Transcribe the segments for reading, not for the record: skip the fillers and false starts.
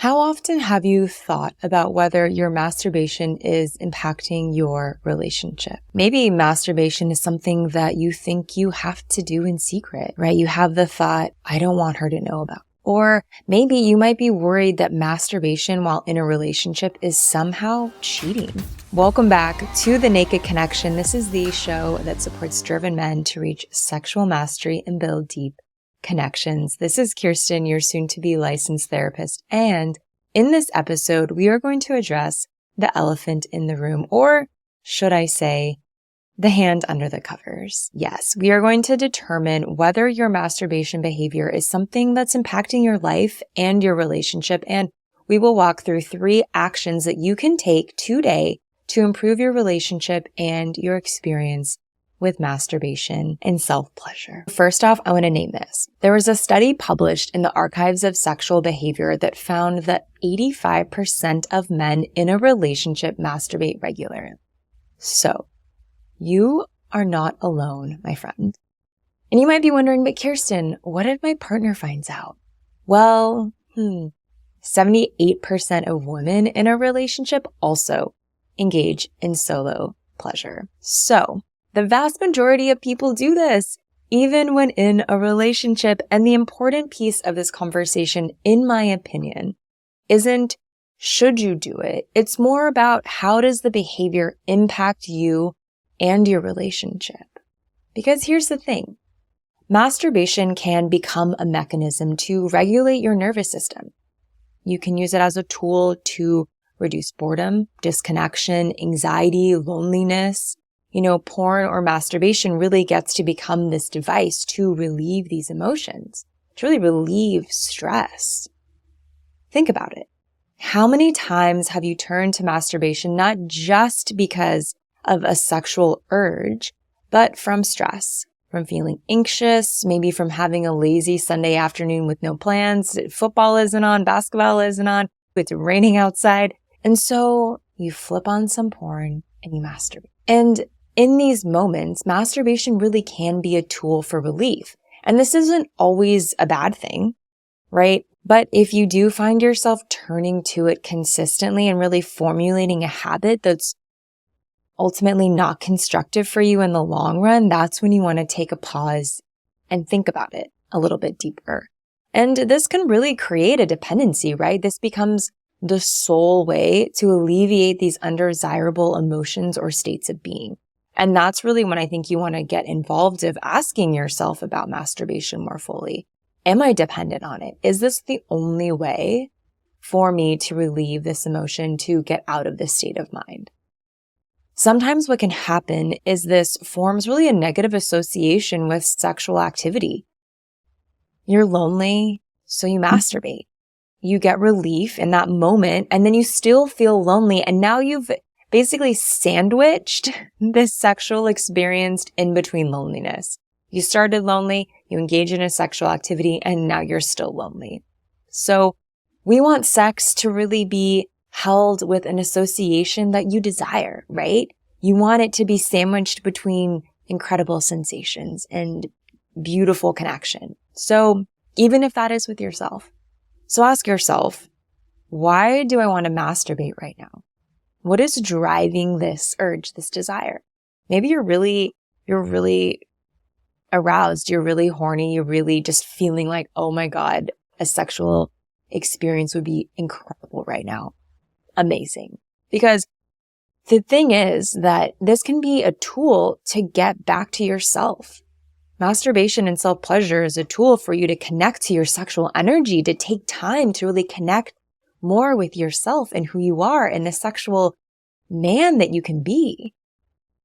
How often have you thought about whether your masturbation is impacting your relationship? Maybe masturbation is something that you think you have to do in secret, right? You have the thought, I don't want her to know about. Or maybe you might be worried that masturbation while in a relationship is somehow cheating. Welcome back to The Naked Connection. This is the show that supports driven men to reach sexual mastery and build deep connections. This is Kirsten, your soon-to-be licensed therapist. And in this episode, we are going to address the elephant in the room, or should I say, the hand under the covers. Yes, we are going to determine whether your masturbation behavior is something that's impacting your life and your relationship. And we will walk through 3 actions that you can take today to improve your relationship and your experience with masturbation and self-pleasure. First off, I want to name this. There was a study published in the Archives of Sexual Behavior that found that 85% of men in a relationship masturbate regularly. So, you are not alone, my friend. And you might be wondering, but Kirsten, what if my partner finds out? Well, 78% of women in a relationship also engage in solo pleasure. So, the vast majority of people do this, even when in a relationship. And the important piece of this conversation, in my opinion, isn't should you do it? It's more about how does the behavior impact you and your relationship? Because here's the thing. Masturbation can become a mechanism to regulate your nervous system. You can use it as a tool to reduce boredom, disconnection, anxiety, loneliness. Porn or masturbation really gets to become this device to relieve these emotions, to really relieve stress. Think about it. How many times have you turned to masturbation not just because of a sexual urge, but from stress, from feeling anxious, maybe from having a lazy Sunday afternoon with no plans, football isn't on, basketball isn't on, it's raining outside, and so you flip on some porn and you masturbate. And in these moments, masturbation really can be a tool for relief. And this isn't always a bad thing, right? But if you do find yourself turning to it consistently and really formulating a habit that's ultimately not constructive for you in the long run, that's when you want to take a pause and think about it a little bit deeper. And this can really create a dependency, right? This becomes the sole way to alleviate these undesirable emotions or states of being. And that's really when I think you want to get involved of asking yourself about masturbation more fully. Am I dependent on it? Is this the only way for me to relieve this emotion, to get out of this state of mind? Sometimes what can happen is this forms really a negative association with sexual activity. You're lonely, so you masturbate. You get relief in that moment, and then you still feel lonely, and now you've basically sandwiched this sexual experience in between loneliness. You started lonely, you engage in a sexual activity, and now you're still lonely. So we want sex to really be held with an association that you desire, right? You want it to be sandwiched between incredible sensations and beautiful connection. So even if that is with yourself. So ask yourself, why do I want to masturbate right now? What is driving this urge, this desire? Maybe you're really aroused. You're really horny. You're really just feeling like, oh my God, a sexual experience would be incredible right now. Amazing. Because the thing is that this can be a tool to get back to yourself. Masturbation and self-pleasure is a tool for you to connect to your sexual energy, to take time to really connect more with yourself and who you are and the sexual man that you can be,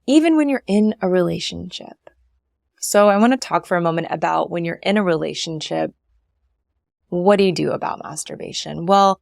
even when you're in a relationship. So I want to talk for a moment about when you're in a relationship, what do you do about masturbation? Well,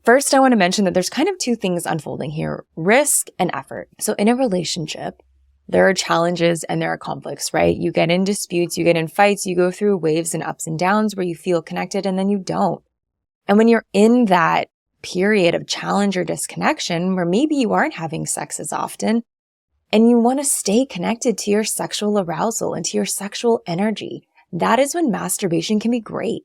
first I want to mention that there's kind of 2 things unfolding here, risk and effort. So in a relationship, there are challenges and there are conflicts, right? You get in disputes, you get in fights, you go through waves and ups and downs where you feel connected and then you don't. And when you're in that period of challenge or disconnection where maybe you aren't having sex as often and you want to stay connected to your sexual arousal and to your sexual energy, that is when masturbation can be great.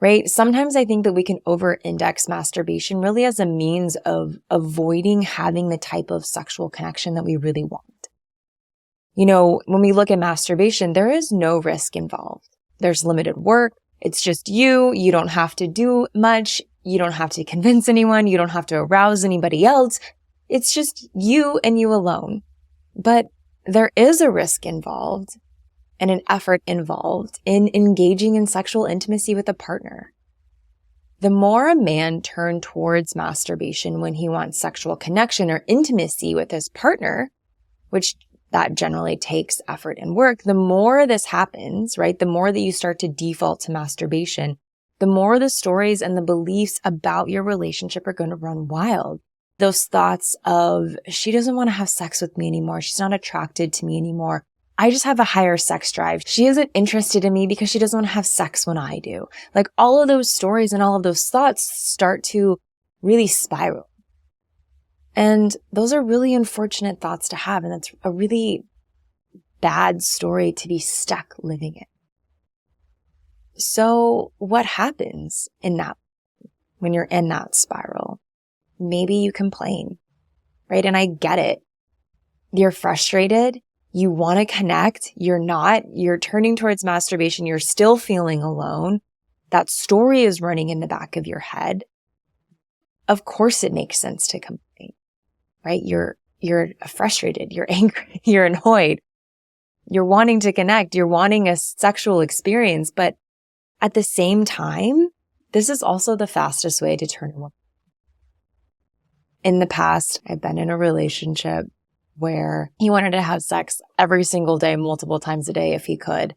right? Sometimes I think that we can over-index masturbation really as a means of avoiding having the type of sexual connection that we really want. When we look at masturbation, there is no risk involved. There's limited work. It's just you. You don't have to do much. You don't have to convince anyone. You don't have to arouse anybody else. It's just you and you alone. But there is a risk involved and an effort involved in engaging in sexual intimacy with a partner. The more a man turns towards masturbation when he wants sexual connection or intimacy with his partner, which that generally takes effort and work, the more this happens, right? The more that you start to default to masturbation, the more the stories and the beliefs about your relationship are going to run wild. Those thoughts of, she doesn't want to have sex with me anymore. She's not attracted to me anymore. I just have a higher sex drive. She isn't interested in me because she doesn't want to have sex when I do. Like all of those stories and all of those thoughts start to really spiral. And those are really unfortunate thoughts to have. And that's a really bad story to be stuck living in. So what happens when you're in that spiral? Maybe you complain, right? And I get it. You're frustrated. You want to connect. You're not. You're turning towards masturbation. You're still feeling alone. That story is running in the back of your head. Of course it makes sense to complain, right? You're frustrated. You're angry. You're annoyed. You're wanting to connect. You're wanting a sexual experience. But at the same time, this is also the fastest way to turn away. In the past, I've been in a relationship where he wanted to have sex every single day, multiple times a day if he could.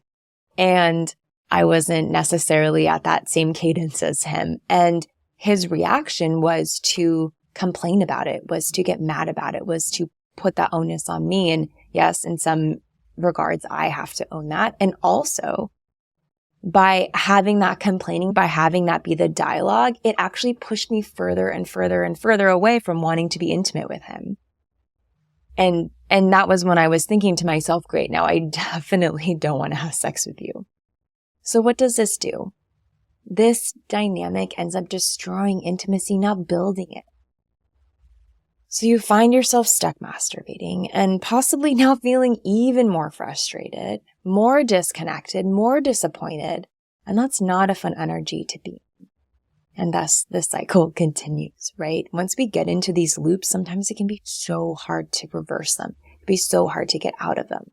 And I wasn't necessarily at that same cadence as him. And his reaction was to complain about it, was to get mad about it, was to put that onus on me. And yes, in some regards, I have to own that. And also, by having that complaining, by having that be the dialogue, it actually pushed me further and further and further away from wanting to be intimate with him. And that was when I was thinking to myself, great, now I definitely don't want to have sex with you. So what does this do? This dynamic ends up destroying intimacy, not building it. So you find yourself stuck masturbating and possibly now feeling even more frustrated, more disconnected, more disappointed. And that's not a fun energy to be in. And thus the cycle continues, right? Once we get into these loops, sometimes it can be so hard to reverse them. It can be so hard to get out of them.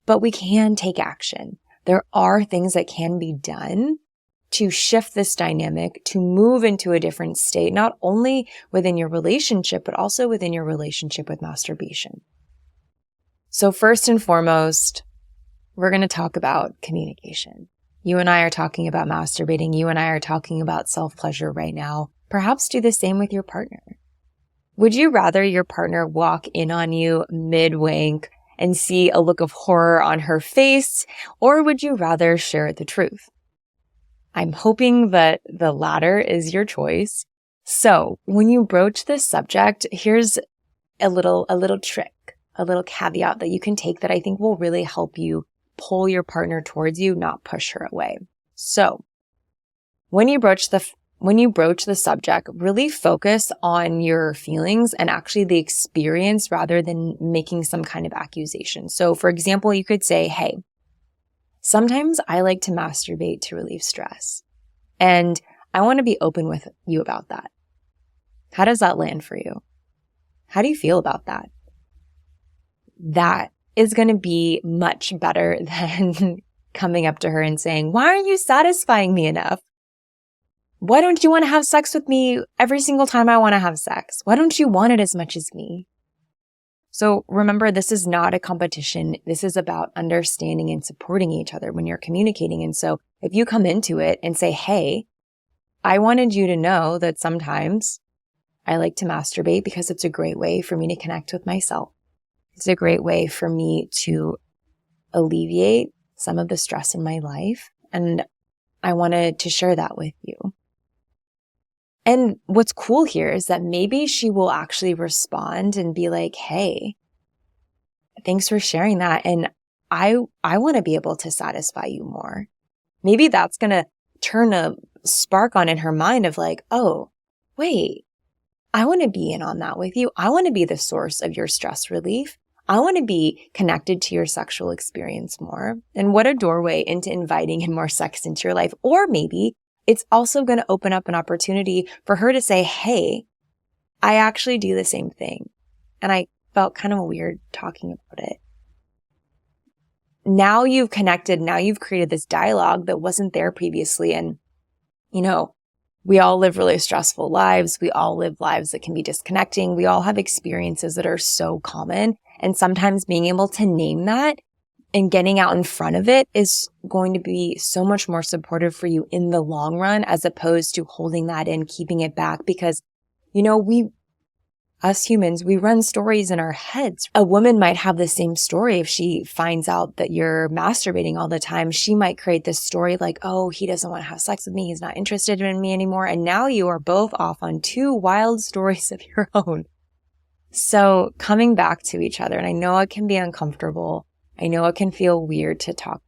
But we can take action. There are things that can be done to shift this dynamic, to move into a different state, not only within your relationship, but also within your relationship with masturbation. So first and foremost, we're going to talk about communication. You and I are talking about masturbating. You and I are talking about self-pleasure right now. Perhaps do the same with your partner. Would you rather your partner walk in on you mid-wank and see a look of horror on her face, or would you rather share the truth? I'm hoping that the latter is your choice. So when you broach this subject, here's a little trick, a little caveat that you can take that I think will really help you pull your partner towards you, not push her away. So when you broach the subject, really focus on your feelings and actually the experience rather than making some kind of accusation. So for example, you could say, hey, sometimes I like to masturbate to relieve stress, and I want to be open with you about that. How does that land for you? How do you feel about that? That is going to be much better than coming up to her and saying, why aren't you satisfying me enough? Why don't you want to have sex with me every single time I want to have sex? Why don't you want it as much as me? So remember, this is not a competition. This is about understanding and supporting each other when you're communicating. And so if you come into it and say, hey, I wanted you to know that sometimes I like to masturbate because it's a great way for me to connect with myself. It's a great way for me to alleviate some of the stress in my life. And I wanted to share that with you. And what's cool here is that maybe she will actually respond and be like, hey, thanks for sharing that. And I want to be able to satisfy you more. Maybe that's going to turn a spark on in her mind of like, oh, wait, I want to be in on that with you. I want to be the source of your stress relief. I want to be connected to your sexual experience more. And what a doorway into inviting in more sex into your life. Or maybe it's also going to open up an opportunity for her to say, hey, I actually do the same thing. And I felt kind of weird talking about it. Now you've connected. Now you've created this dialogue that wasn't there previously. And, we all live really stressful lives. We all live lives that can be disconnecting. We all have experiences that are so common. And sometimes being able to name that and getting out in front of it is going to be so much more supportive for you in the long run, as opposed to holding that in, keeping it back. Because, us humans, we run stories in our heads. A woman might have the same story. If she finds out that you're masturbating all the time, she might create this story like, oh, he doesn't want to have sex with me. He's not interested in me anymore. And now you are both off on two wild stories of your own. So coming back to each other, and I know it can be uncomfortable. I know it can feel weird to talk.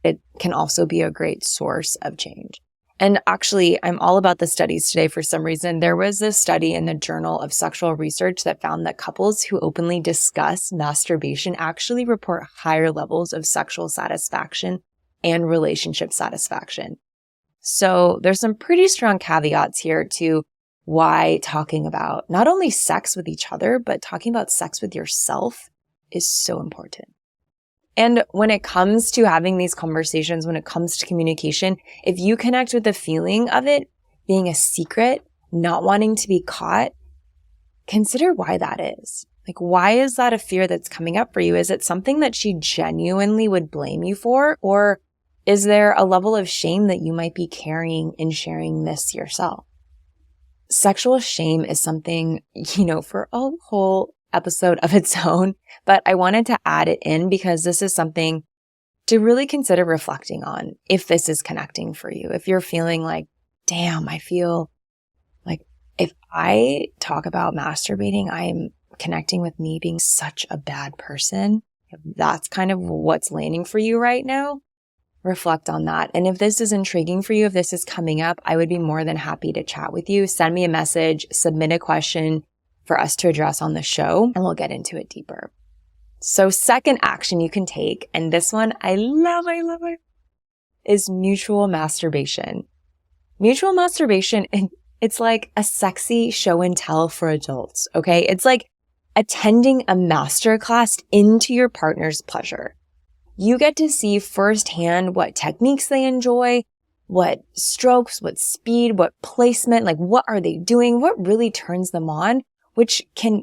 It can also be a great source of change. And actually, I'm all about the studies today for some reason. There was this study in the Journal of Sexual Research that found that couples who openly discuss masturbation actually report higher levels of sexual satisfaction and relationship satisfaction. So there's some pretty strong caveats here to why talking about not only sex with each other, but talking about sex with yourself is so important. And when it comes to having these conversations, when it comes to communication, if you connect with the feeling of it being a secret, not wanting to be caught, consider why that is. Like, why is that a fear that's coming up for you? Is it something that she genuinely would blame you for? Or is there a level of shame that you might be carrying in sharing this yourself? Sexual shame is something, for a whole episode of its own, but I wanted to add it in because this is something to really consider reflecting on if this is connecting for you. If you're feeling like, damn, I feel like if I talk about masturbating, I'm connecting with me being such a bad person. If that's kind of what's landing for you right now, reflect on that. And if this is intriguing for you, if this is coming up, I would be more than happy to chat with you. Send me a message, submit a question for us to address on the show, and we'll get into it deeper. So second action you can take, and this one I love, is mutual masturbation. Mutual masturbation, it's like a sexy show and tell for adults, okay? It's like attending a masterclass into your partner's pleasure. You get to see firsthand what techniques they enjoy, what strokes, what speed, what placement, like what are they doing, what really turns them on, which can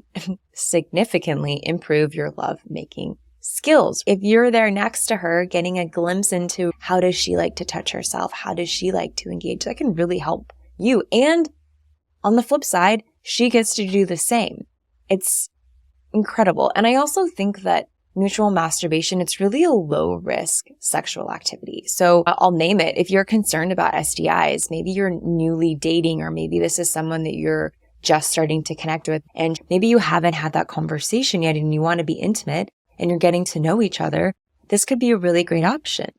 significantly improve your love-making skills. If you're there next to her, getting a glimpse into how does she like to touch herself, how does she like to engage, that can really help you. And on the flip side, she gets to do the same. It's incredible. And I also think that mutual masturbation, it's really a low-risk sexual activity. So I'll name it. If you're concerned about STIs, maybe you're newly dating, or maybe this is someone that you're just starting to connect with, and maybe you haven't had that conversation yet and you want to be intimate and you're getting to know each other, this could be a really great option.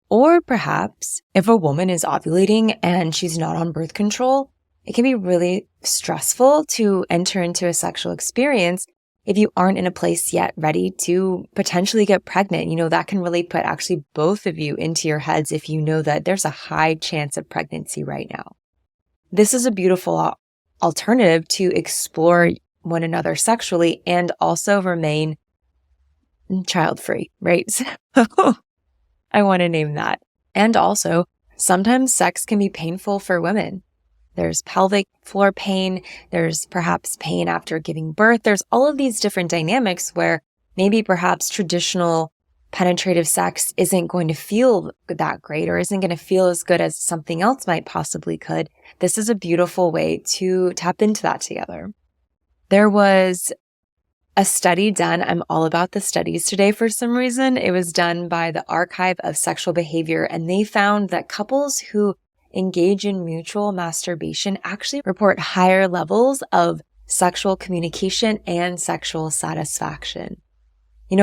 Or perhaps if a woman is ovulating and she's not on birth control, it can be really stressful to enter into a sexual experience if you aren't in a place yet ready to potentially get pregnant. That can really put actually both of you into your heads if you know that there's a high chance of pregnancy right now. This is a beautiful alternative to explore one another sexually and also remain child-free, right? So I want to name that. And also, sometimes sex can be painful for women. There's pelvic floor pain. There's perhaps pain after giving birth. There's all of these different dynamics where maybe perhaps traditional penetrative sex isn't going to feel that great or isn't going to feel as good as something else might possibly could. This is a beautiful way to tap into that together. There was a study done. I'm all about the studies today for some reason. It was done by the Archive of Sexual Behavior, and they found that couples who engage in mutual masturbation actually report higher levels of sexual communication and sexual satisfaction.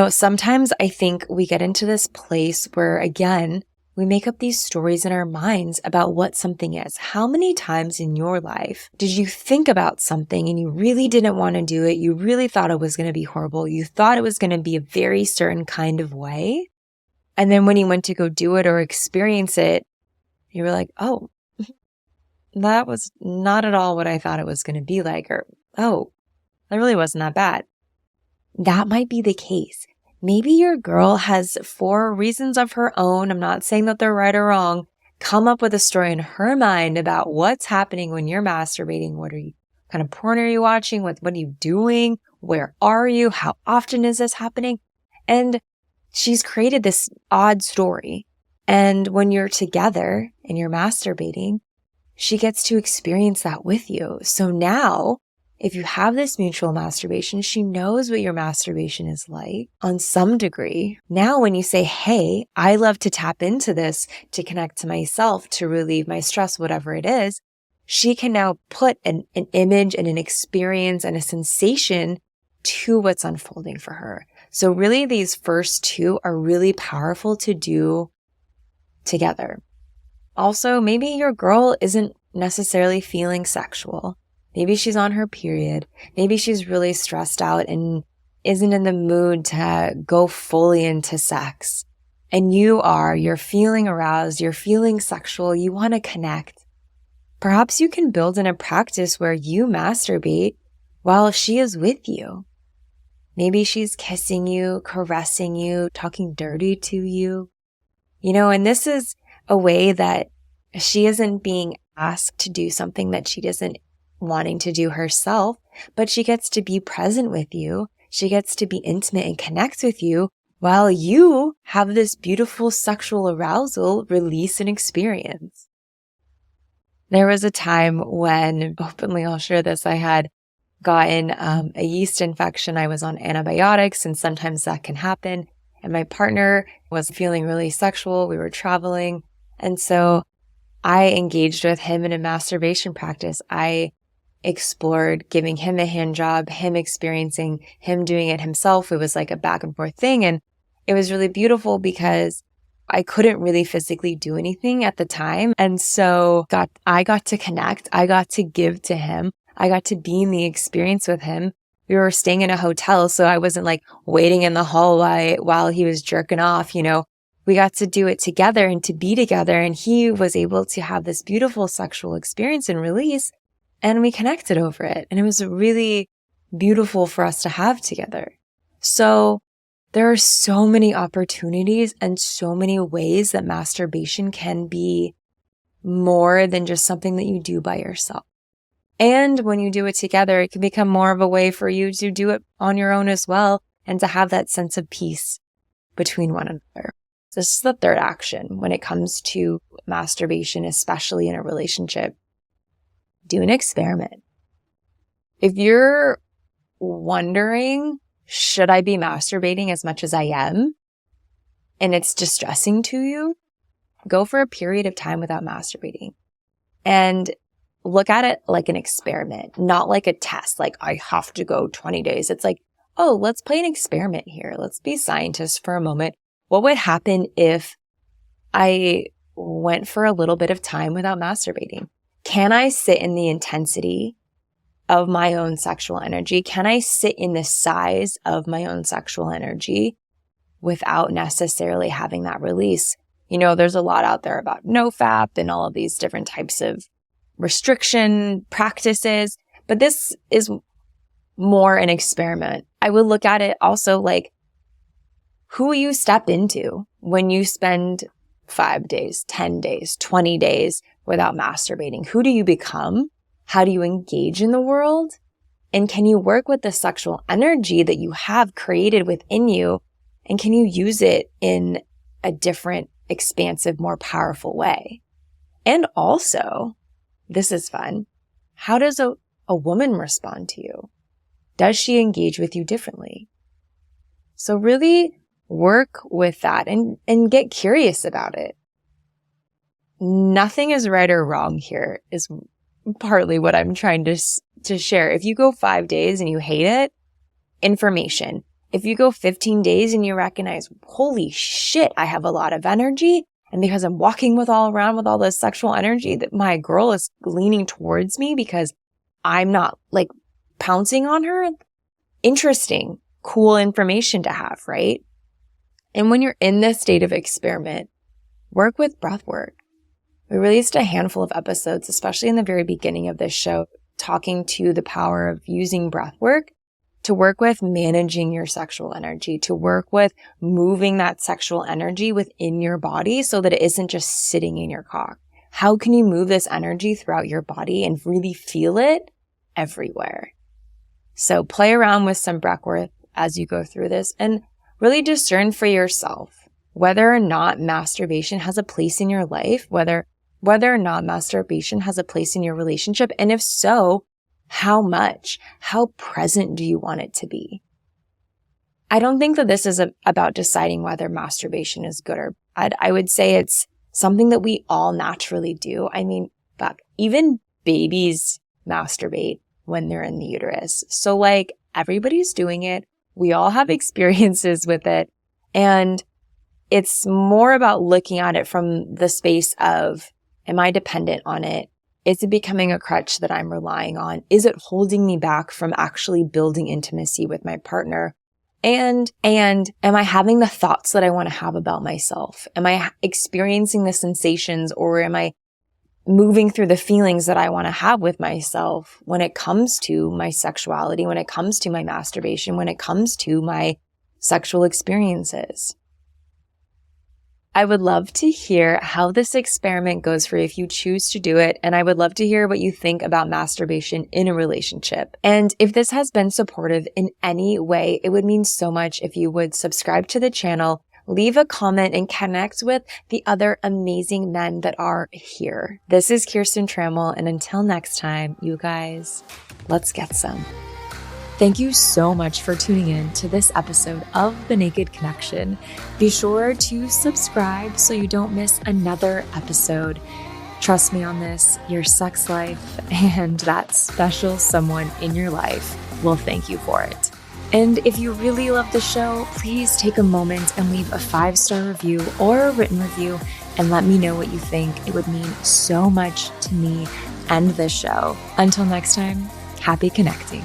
Sometimes I think we get into this place where, again, we make up these stories in our minds about what something is. How many times in your life did you think about something and you really didn't want to do it? You really thought it was going to be horrible. You thought it was going to be a very certain kind of way. And then when you went to go do it or experience it, you were like, oh, that was not at all what I thought it was going to be like. Or, oh, that really wasn't that bad. That might be the case. Maybe your girl has, for reasons of her own, I'm not saying that they're right or wrong, come up with a story in her mind about what's happening when you're masturbating. What kind of porn are you watching? What are you doing? Where are you? How often is this happening? And she's created this odd story. And when you're together and you're masturbating, she gets to experience that with you. So now, if you have this mutual masturbation, she knows what your masturbation is like on some degree. Now, when you say, hey, I love to tap into this to connect to myself, to relieve my stress, whatever it is, she can now put an image and an experience and a sensation to what's unfolding for her. So really, these first two are really powerful to do together. Also, maybe your girl isn't necessarily feeling sexual. Maybe she's on her period. Maybe she's really stressed out and isn't in the mood to go fully into sex. And you're feeling aroused, you're feeling sexual, you want to connect. Perhaps you can build in a practice where you masturbate while she is with you. Maybe she's kissing you, caressing you, talking dirty to you. And this is a way that she isn't being asked to do something that she doesn't wanting to do herself, but she gets to be present with you. She gets to be intimate and connect with you while you have this beautiful sexual arousal, release, and experience. There was a time when, openly I'll share this, I had gotten a yeast infection. I was on antibiotics, and sometimes that can happen. And my partner was feeling really sexual. We were traveling. And so I engaged with him in a masturbation practice. I explored giving him a hand job, him experiencing, him doing it himself. It was like a back and forth thing. And it was really beautiful because I couldn't really physically do anything at the time. And so I got to connect. I got to give to him. I got to be in the experience with him. We were staying in a hotel, so I wasn't like waiting in the hallway while he was jerking off. We got to do it together and to be together. And he was able to have this beautiful sexual experience and release. And we connected over it. And it was really beautiful for us to have together. So there are so many opportunities and so many ways that masturbation can be more than just something that you do by yourself. And when you do it together, it can become more of a way for you to do it on your own as well and to have that sense of peace between one another. This is the third action when it comes to masturbation, especially in a relationship. Do an experiment. If you're wondering, should I be masturbating as much as I am, and it's distressing to you, go for a period of time without masturbating and look at it like an experiment, not like a test, like I have to go 20 days. It's like, oh, let's play an experiment here. Let's be scientists for a moment. What would happen if I went for a little bit of time without masturbating? Can I sit in the intensity of my own sexual energy? Can I sit in the size of my own sexual energy without necessarily having that release? There's a lot out there about NoFap and all of these different types of restriction practices, but this is more an experiment. I would look at it also like who you step into when you spend 5 days, 10 days, 20 days without masturbating. Who do you become? How do you engage in the world? And can you work with the sexual energy that you have created within you? And can you use it in a different, expansive, more powerful way? And also, this is fun, how does a woman respond to you? Does she engage with you differently? So really work with that and get curious about it. Nothing is right or wrong here is partly what I'm trying to share. If you go 5 days and you hate it, information. If you go 15 days and you recognize, holy shit, I have a lot of energy and because I'm walking with all this sexual energy, that my girl is leaning towards me because I'm not like pouncing on her. Interesting, cool information to have, right? And when you're in this state of experiment, work with breath work. We released a handful of episodes, especially in the very beginning of this show, talking to the power of using breath work to work with managing your sexual energy, to work with moving that sexual energy within your body so that it isn't just sitting in your cock. How can you move this energy throughout your body and really feel it everywhere? So play around with some breath work as you go through this and really discern for yourself whether or not masturbation has a place in your life, whether or not masturbation has a place in your relationship, and if so, how much? How present do you want it to be? I don't think that this is about deciding whether masturbation is good or bad. I would say it's something that we all naturally do. I mean, fuck, even babies masturbate when they're in the uterus. So like everybody's doing it. We all have experiences with it. And it's more about looking at it from the space of, am I dependent on it? Is it becoming a crutch that I'm relying on? Is it holding me back from actually building intimacy with my partner? And am I having the thoughts that I want to have about myself? Am I experiencing the sensations, or am I moving through the feelings that I want to have with myself when it comes to my sexuality, when it comes to my masturbation, when it comes to my sexual experiences? I would love to hear how this experiment goes for you if you choose to do it. And I would love to hear what you think about masturbation in a relationship. And if this has been supportive in any way, it would mean so much if you would subscribe to the channel, leave a comment, and connect with the other amazing men that are here. This is Kirsten Trammell, and until next time, you guys, let's get some. Thank you so much for tuning in to this episode of The Naked Connection. Be sure to subscribe so you don't miss another episode. Trust me on this, your sex life and that special someone in your life will thank you for it. And if you really love the show, please take a moment and leave a 5-star review or a written review and let me know what you think. It would mean so much to me and this show. Until next time, happy connecting.